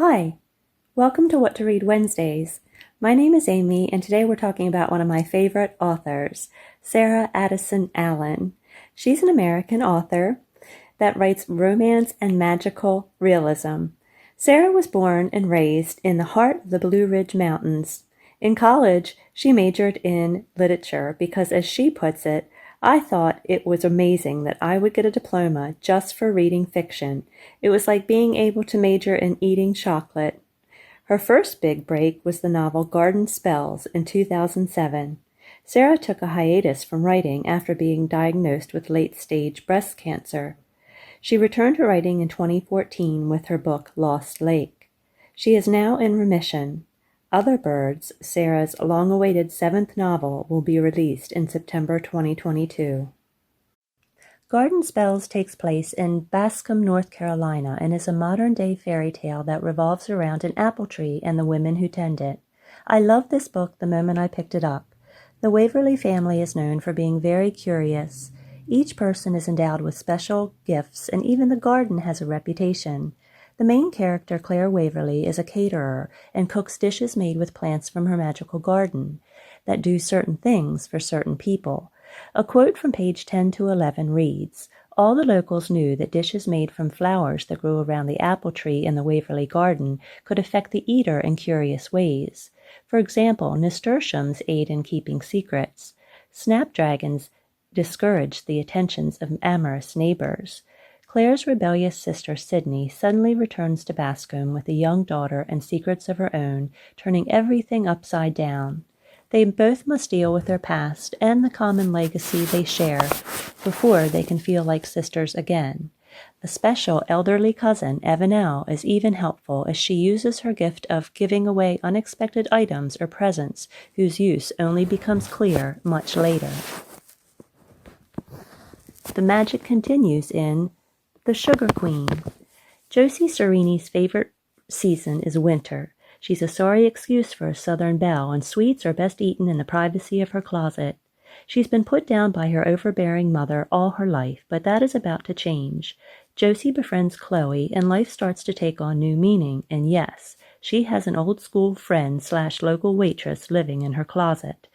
Hi, welcome to What to Read Wednesdays. My name is Amy, and today we're talking about one of my favorite authors, Sarah Addison Allen. She's an American author that writes romance and magical realism. Sarah was born and raised in the heart of the Blue Ridge Mountains. In college, she majored in literature because, as she puts it, I thought it was amazing that I would get a diploma just for reading fiction. It was like being able to major in eating chocolate. Her first big break was the novel Garden Spells in 2007. Sarah took a hiatus from writing after being diagnosed with late-stage breast cancer. She returned to writing in 2014 with her book Lost Lake. She is now in remission. Other Birds, Sarah's long-awaited seventh novel, will be released in September 2022. Garden Spells takes place in Bascom, North Carolina, and is a modern-day fairy tale that revolves around an apple tree and the women who tend it. I loved this book the moment I picked it up. The Waverly family is known for being very curious. Each person is endowed with special gifts, and even the garden has a reputation. The main character, Claire Waverly, is a caterer and cooks dishes made with plants from her magical garden that do certain things for certain people. A quote from page 10 to 11 reads, "All the locals knew that dishes made from flowers that grew around the apple tree in the Waverly garden could affect the eater in curious ways. For example, nasturtiums aid in keeping secrets. Snapdragons discourage the attentions of amorous neighbors. Claire's rebellious sister Sydney suddenly returns to Bascom with a young daughter and secrets of her own, turning everything upside down. They both must deal with their past and the common legacy they share before they can feel like sisters again. The special elderly cousin, Evanelle, is even helpful as she uses her gift of giving away unexpected items or presents whose use only becomes clear much later." The magic continues in The Sugar Queen. Josie Sereni's favorite season is winter. She's a sorry excuse for a southern belle, and sweets are best eaten in the privacy of her closet. She's been put down by her overbearing mother all her life, but that is about to change. Josie befriends Chloe, and life starts to take on new meaning, and yes, she has an old-school friend/local waitress living in her closet.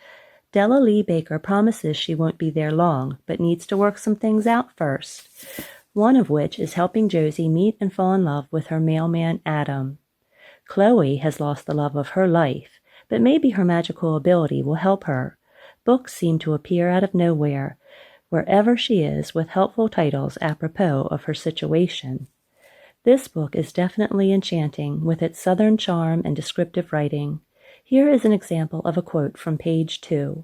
Della Lee Baker promises she won't be there long, but needs to work some things out first. One of which is helping Josie meet and fall in love with her mailman Adam. Chloe has lost the love of her life, but maybe her magical ability will help her. Books seem to appear out of nowhere, wherever she is, with helpful titles apropos of her situation. This book is definitely enchanting, with its southern charm and descriptive writing. Here is an example of a quote from page 2.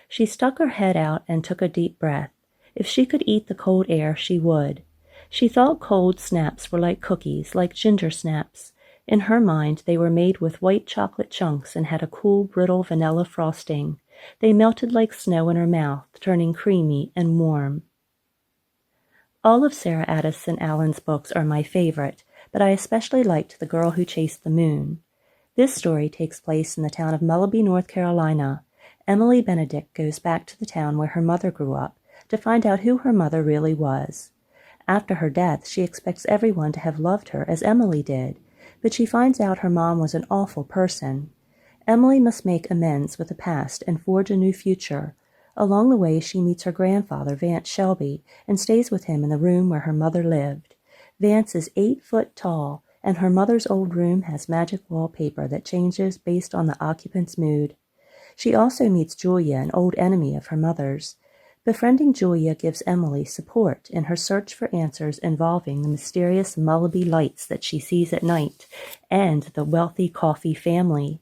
"She stuck her head out and took a deep breath. If she could eat the cold air, she would. She thought cold snaps were like cookies, like ginger snaps. In her mind, they were made with white chocolate chunks and had a cool, brittle vanilla frosting. They melted like snow in her mouth, turning creamy and warm." All of Sarah Addison Allen's books are my favorite, but I especially liked The Girl Who Chased the Moon. This story takes place in the town of Mullaby, North Carolina. Emily Benedict goes back to the town where her mother grew up to find out who her mother really was. After her death, she expects everyone to have loved her as Emily did, but she finds out her mom was an awful person. Emily must make amends with the past and forge a new future. Along the way, she meets her grandfather, Vance Shelby, and stays with him in the room where her mother lived. Vance is 8 foot tall, and her mother's old room has magic wallpaper that changes based on the occupant's mood. She also meets Julia, an old enemy of her mother's. Befriending Julia gives Emily support in her search for answers involving the mysterious Mullaby lights that she sees at night and the wealthy Coffey family.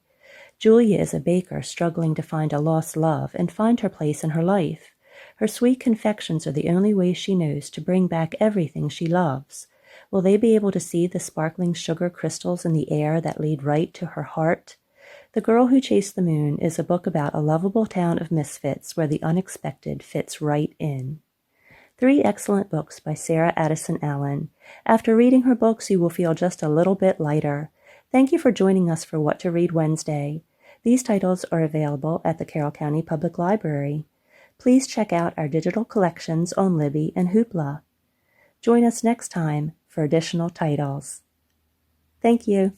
Julia is a baker struggling to find a lost love and find her place in her life. Her sweet confections are the only way she knows to bring back everything she loves. Will they be able to see the sparkling sugar crystals in the air that lead right to her heart? The Girl Who Chased the Moon is a book about a lovable town of misfits where the unexpected fits right in. 3 excellent books by Sarah Addison Allen. After reading her books, you will feel just a little bit lighter. Thank you for joining us for What to Read Wednesday. These titles are available at the Carroll County Public Library. Please check out our digital collections on Libby and Hoopla. Join us next time for additional titles. Thank you.